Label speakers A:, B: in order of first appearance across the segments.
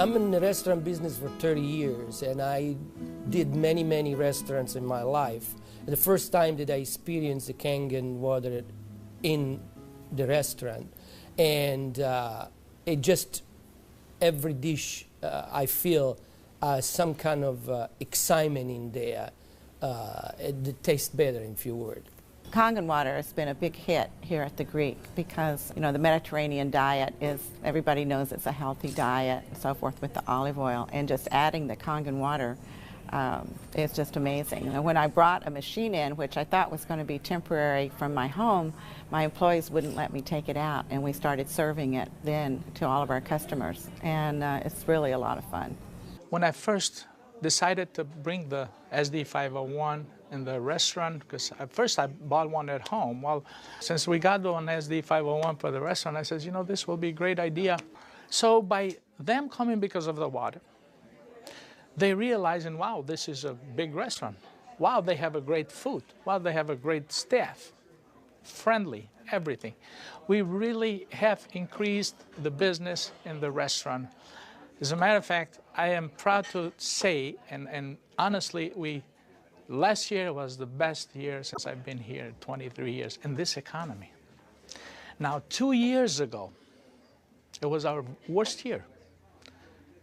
A: I'm in the restaurant business for 30 years, and I did many, many restaurants in my life. The first time that I experienced the Kangen water in the restaurant, and it just, every dish I feel some kind of excitement in there. It tastes better, in few words.
B: Kangen water has been a big hit here at the Greek because, you know, the Mediterranean diet is, everybody knows it's a healthy diet and so forth with the olive oil, and just adding the Kangen water is just amazing. And when I brought a machine in, which I thought was going to be temporary from my home, my employees wouldn't let me take it out, and we started serving it then to all of our customers, and it's really a lot of fun.
C: When I first decided to bring the SD501 in the restaurant, because at first I bought one at home. Well, since we got one SD501 for the restaurant, I said, you know, this will be a great idea. So by them coming because of the water, they realizing, wow, this is a big restaurant. Wow, they have a great food. Wow, they have a great staff, friendly, everything. We really have increased the business in the restaurant. As a matter of fact, I am proud to say, and honestly, last year was the best year since I've been here, 23 years, in this economy. Now, 2 years ago, it was our worst year.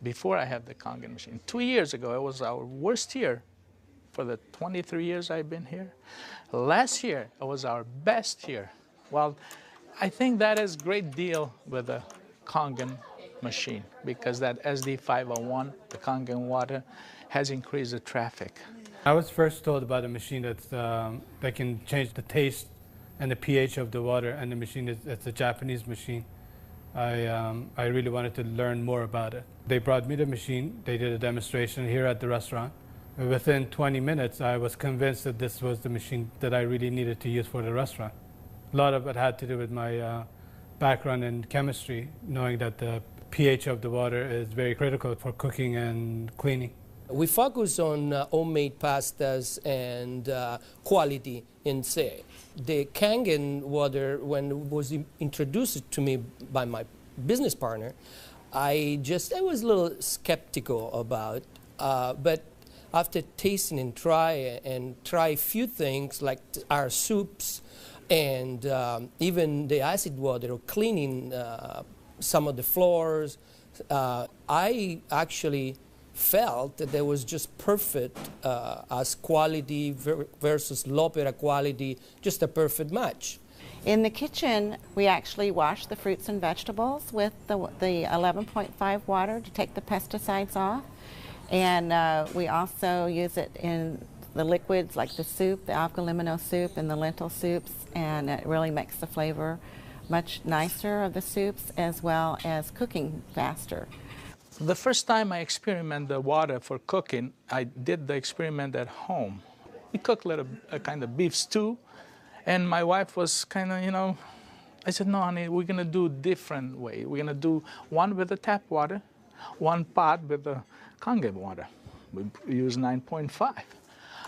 C: Before I had the Kangen machine. 2 years ago, it was our worst year for the 23 years I've been here. Last year, it was our best year. Well, I think that is a great deal with the Kangen machine, because that SD501, the Kangen water, has increased the traffic.
D: I was first told about a machine that can change the taste and the pH of the water, and the machine it's a Japanese machine. I really wanted to learn more about it. They brought me the machine, they did a demonstration here at the restaurant. Within 20 minutes, I was convinced that this was the machine that I really needed to use for the restaurant. A lot of it had to do with my background in chemistry, knowing that the pH of the water is very critical for cooking and cleaning.
A: We focus on homemade pastas and quality in say. The Kangen water, when it was introduced to me by my business partner, I was a little skeptical about, but after tasting and try a few things like our soups and even the acid water or cleaning some of the floors, I actually felt that there was just perfect as quality versus low-opera quality, just a perfect match.
B: In the kitchen, we actually wash the fruits and vegetables with the 11.5 water to take the pesticides off. And we also use it in the liquids like the soup, the algalimino soup and the lentil soups, and it really makes the flavor much nicer of the soups, as well as cooking faster.
C: The first time I experimented the water for cooking, I did the experiment at home. We cooked a kind of beef stew, and my wife was kind of, you know, I said, no, honey, we're going to do a different way. We're going to do one with the tap water, one pot with the Kangen water. We use 9.5.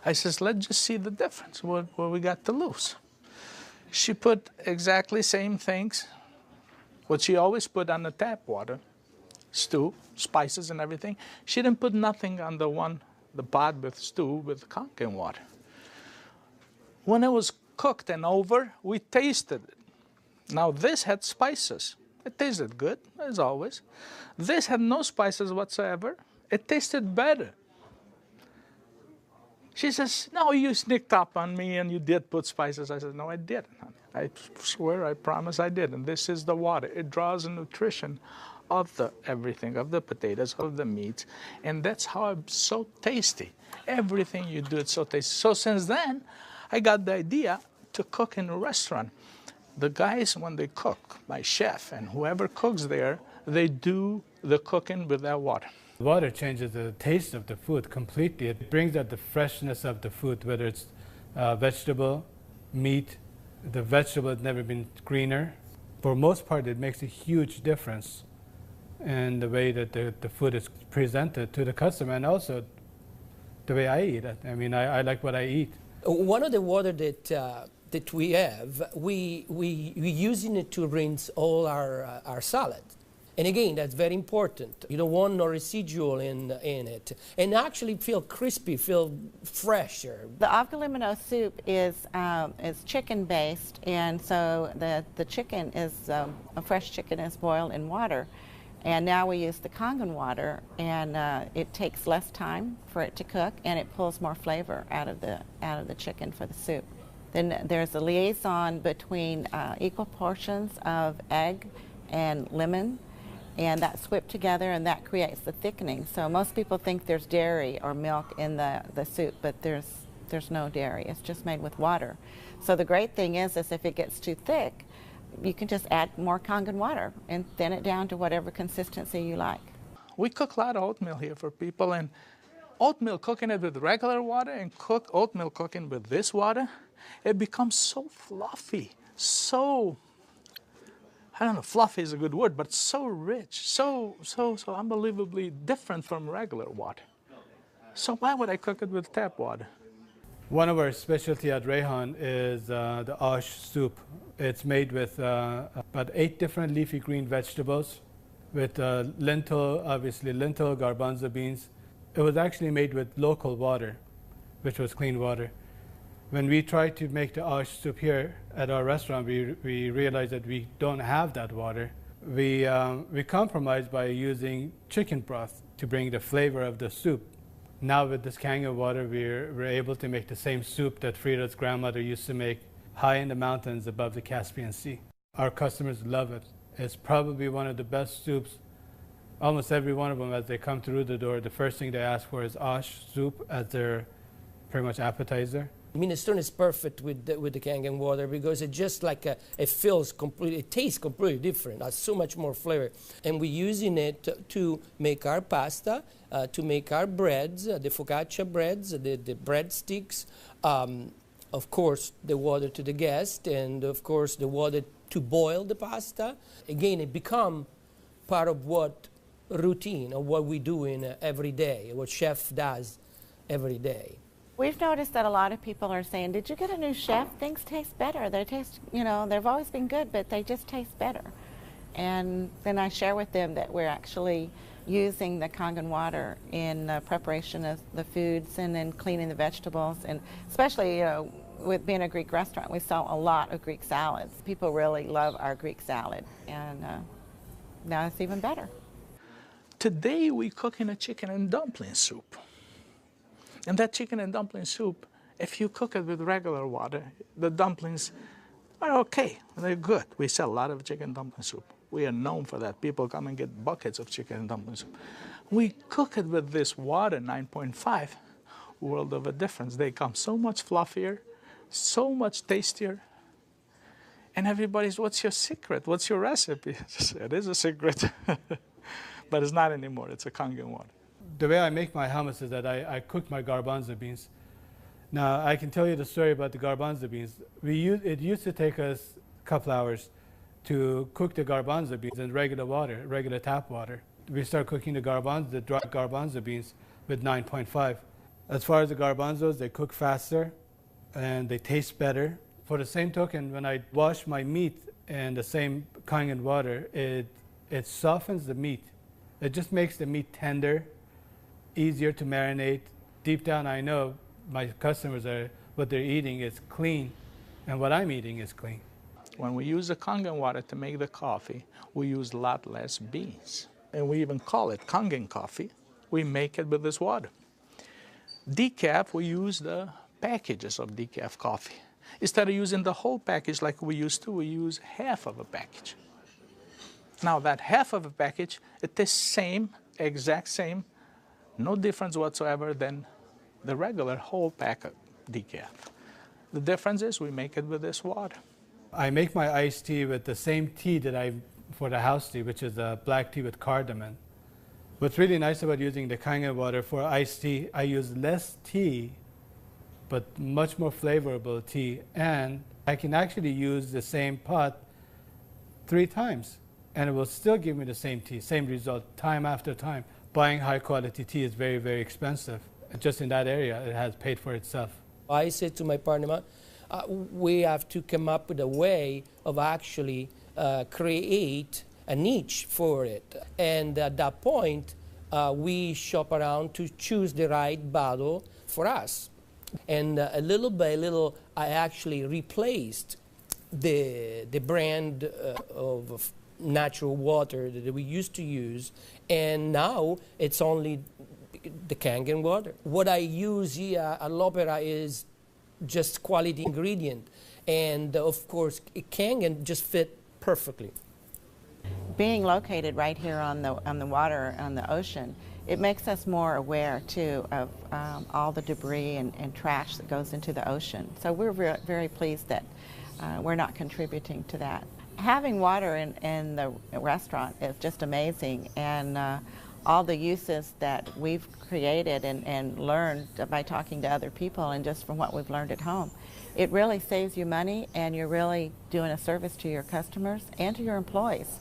C: I says, let's just see the difference, what we got to lose. She put exactly same things, what she always put on the tap water, stew, spices and everything. She didn't put nothing on the pot with stew with Kangen water. When it was cooked and over, we tasted it. Now this had spices. It tasted good, as always. This had no spices whatsoever. It tasted better. She says, no, you sneaked up on me and you did put spices. I said, no, I didn't, honey. I swear, I promise I did. And this is the water. It draws the nutrition of the everything, of the potatoes, of the meats. And that's how it's so tasty. Everything you do, it's so tasty. So since then, I got the idea to cook in a restaurant. The guys, when they cook, my chef and whoever cooks there, they do the cooking with that water.
D: Water changes the taste of the food completely. It brings out the freshness of the food, whether it's vegetable, meat. The vegetable has never been greener. For most part, it makes a huge difference in the way that the food is presented to the customer, and also the way I eat it. I mean, I like what I eat.
A: One of the water that we have, we using it to rinse all our salad. And again, that's very important. You don't want no residual in it. And actually feel crispy, feel fresher.
B: The avgalimino soup is chicken-based, and so the chicken is, a fresh chicken is boiled in water. And now we use the Kangen water, and it takes less time for it to cook, and it pulls more flavor out of the chicken for the soup. Then there's a liaison between equal portions of egg and lemon, and that's whipped together, and that creates the thickening. So most people think there's dairy or milk in the soup, but there's no dairy. It's just made with water. So the great thing is if it gets too thick, you can just add more Kangen water and thin it down to whatever consistency you like.
C: We cook a lot of oatmeal here for people, and oatmeal, cooking it with regular water and oatmeal cooking with this water, it becomes so fluffy, so, I don't know, fluffy is a good word, but so rich, so unbelievably different from regular water. So why would I cook it with tap water?
D: One of our specialty at Rayhan is the ash soup. It's made with about 8 different leafy green vegetables, with lentil, obviously lentil, garbanzo beans. It was actually made with local water, which was clean water. When we tried to make the ash soup here at our restaurant, we realized that we don't have that water. We compromised by using chicken broth to bring the flavor of the soup. Now with this Kangen water, we're able to make the same soup that Frida's grandmother used to make high in the mountains above the Caspian Sea. Our customers love it. It's probably one of the best soups. Almost every one of them, as they come through the door, the first thing they ask for is ash soup as their pretty much appetizer.
A: Minestrone is perfect with the Kangen water because it just like it feels completely, it tastes completely different. It has so much more flavor, and we're using it to make our pasta, to make our breads, the focaccia breads, the breadsticks. Of course, the water to the guest, and of course the water to boil the pasta. Again, it become part of what routine of what we do in every day, what chef does every day.
B: We've noticed that a lot of people are saying, did you get a new chef? Things taste better. They taste, they've always been good, but they just taste better. And then I share with them that we're actually using the Kangen water in preparation of the foods and in cleaning the vegetables. And especially, with being a Greek restaurant, we sell a lot of Greek salads. People really love our Greek salad, and now it's even better.
C: Today we're cooking a chicken and dumpling soup. And that chicken and dumpling soup, if you cook it with regular water, the dumplings are okay. They're good. We sell a lot of chicken dumpling soup. We are known for that. People come and get buckets of chicken and dumpling soup. We cook it with this water, 9.5, world of a difference. They come so much fluffier, so much tastier. And everybody's, what's your secret? What's your recipe? It is a secret, but it's not anymore. It's a Kangen water.
D: The way I make my hummus is that I cook my garbanzo beans. Now, I can tell you the story about the garbanzo beans. It used to take us a couple hours to cook the garbanzo beans in regular water, regular tap water. We start cooking the dry garbanzo beans with 9.5. As far as the garbanzos, they cook faster and they taste better. For the same token, when I wash my meat in the same Kangen water, it softens the meat. It just makes the meat tender, easier to marinate. Deep down, I know my customers what they're eating is clean, and what I'm eating is clean.
C: When we use the Kangen water to make the coffee, we use a lot less beans. And we even call it Kangen coffee. We make it with this water. Decaf, we use the packages of decaf coffee. Instead of using the whole package like we used to, we use half of a package. Now that half of a package, it is same, exact same, no difference whatsoever than the regular whole pack of decaf. The difference is we make it with this water.
D: I make my iced tea with the same tea that for the house tea, which is a black tea with cardamom. What's really nice about using the Kangen water for iced tea, I use less tea, but much more flavorful tea, and I can actually use the same pot 3 times, and it will still give me the same tea, same result, time after time. Buying high quality tea is very, very expensive. Just in that area, it has paid for itself.
A: I said to my partner, we have to come up with a way of actually create a niche for it. And at that point, we shop around to choose the right bottle for us. And little by little, I actually replaced the brand of natural water that we used to use, and now it's only the Kangen water. What I use here at L'Opera is just quality ingredient, and of course, Kangen just fit perfectly.
B: Being located right here on the water, on the ocean, it makes us more aware too of all the debris and trash that goes into the ocean. So we're very pleased that we're not contributing to that. Having water in the restaurant is just amazing, and all the uses that we've created and learned by talking to other people and just from what we've learned at home, it really saves you money, and you're really doing a service to your customers and to your employees.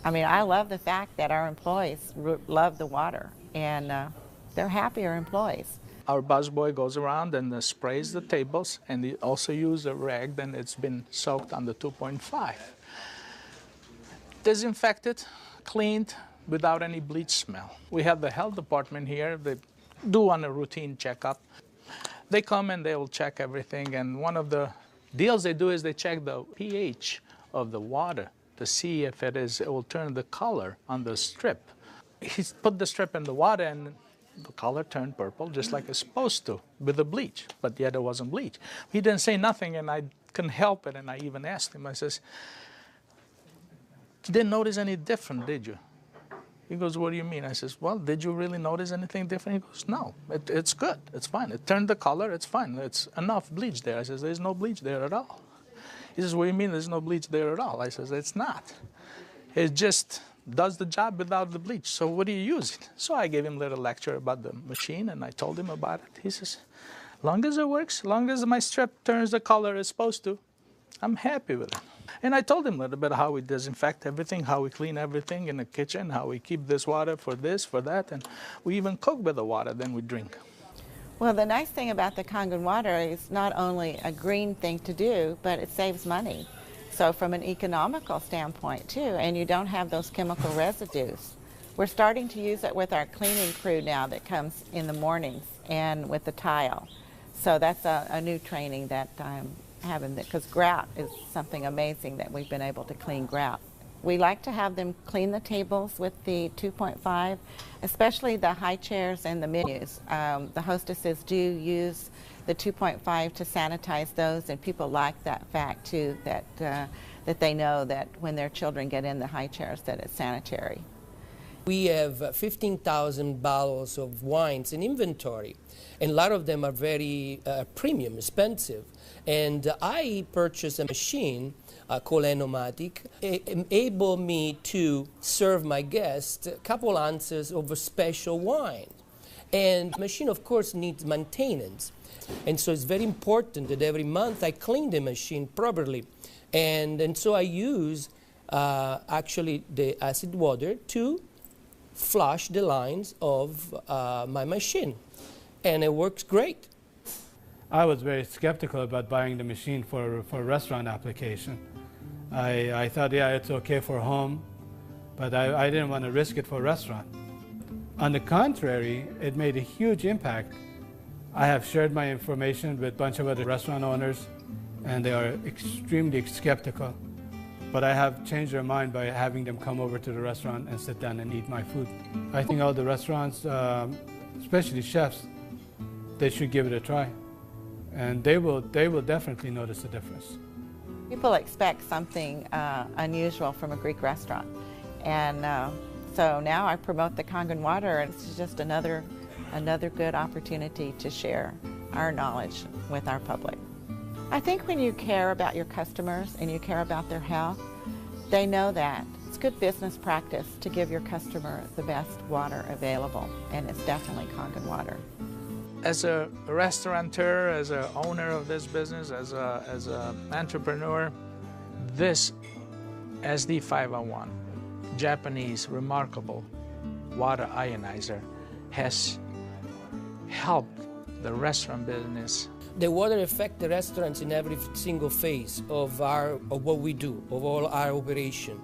B: I mean, I love the fact that our employees love the water, and they're happier employees.
C: Our busboy goes around and sprays the tables, and he also uses a rag, then it's been soaked on the 2.5. Disinfected, cleaned, without any bleach smell. We have the health department here. They do on a routine checkup. They come and they will check everything, and one of the deals they do is they check the pH of the water to see if it will turn the color on the strip. He put the strip in the water and the color turned purple just like it's supposed to with the bleach, but yet it wasn't bleach. He didn't say nothing, and I couldn't help it, and I even asked him, I says, "You didn't notice any different, did you?" He goes, "What do you mean?" I says, "Well, did you really notice anything different?" He goes, "No, it's good, it's fine. It turned the color, it's fine. It's enough bleach there." I says, "There's no bleach there at all." He says, "What do you mean there's no bleach there at all?" I says, "It's not. It just does the job without the bleach. So what do you use it?" So I gave him a little lecture about the machine, and I told him about it. He says, "Long as it works, long as my strip turns the color it's supposed to, I'm happy with it." And I told him a little bit how we disinfect everything, how we clean everything in the kitchen, how we keep this water for this, for that, and we even cook with the water, then we drink.
B: Well, the nice thing about the Kangen water is not only a green thing to do, but it saves money. So from an economical standpoint too, and you don't have those chemical residues. We're starting to use it with our cleaning crew now that comes in the mornings and with the tile. So that's a new training that I'm having, because grout is something amazing that we've been able to clean grout. We like to have them clean the tables with the 2.5, especially the high chairs and the menus. The hostesses do use the 2.5 to sanitize those, and people like that fact too, that they know that when their children get in the high chairs that it's sanitary.
A: We have 15,000 bottles of wines in inventory, and a lot of them are very premium, expensive. And I purchased a machine called Enomatic, enable me to serve my guests a couple ounces of a special wine. And the machine, of course, needs maintenance. And so it's very important that every month I clean the machine properly. And so I use actually the acid water to flush the lines of my machine. And it works great.
D: I was very skeptical about buying the machine for a restaurant application. I thought, yeah, it's okay for home, but I didn't want to risk it for a restaurant. On the contrary, it made a huge impact. I have shared my information with a bunch of other restaurant owners, and they are extremely skeptical. But I have changed their mind by having them come over to the restaurant and sit down and eat my food. I think all the restaurants, especially chefs, they should give it a try. And they will definitely notice the difference.
B: People expect something unusual from a Greek restaurant. And so now I promote the Kangen water, and it's just another good opportunity to share our knowledge with our public. I think when you care about your customers and you care about their health, they know that. It's good business practice to give your customer the best water available, and it's definitely Kangen water.
C: As a restaurateur, as an owner of this business, as an entrepreneur, this SD501, Japanese remarkable water ionizer, has helped the restaurant business.
A: The water affects the restaurants in every single phase of what we do, of all our operation,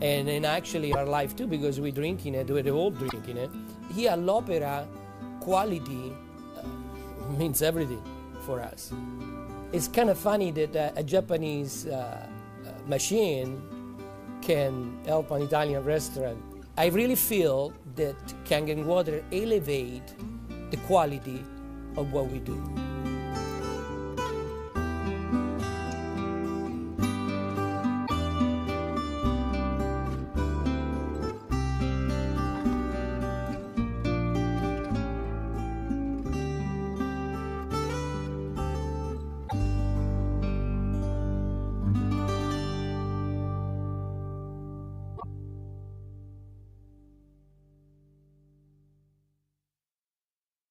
A: and actually our life too, because we're drinking it, we're all drinking it. Here at l'Opera, quality means everything for us. It's kind of funny that a Japanese machine can help an Italian restaurant. I really feel that Kangen water elevate the quality of what we do.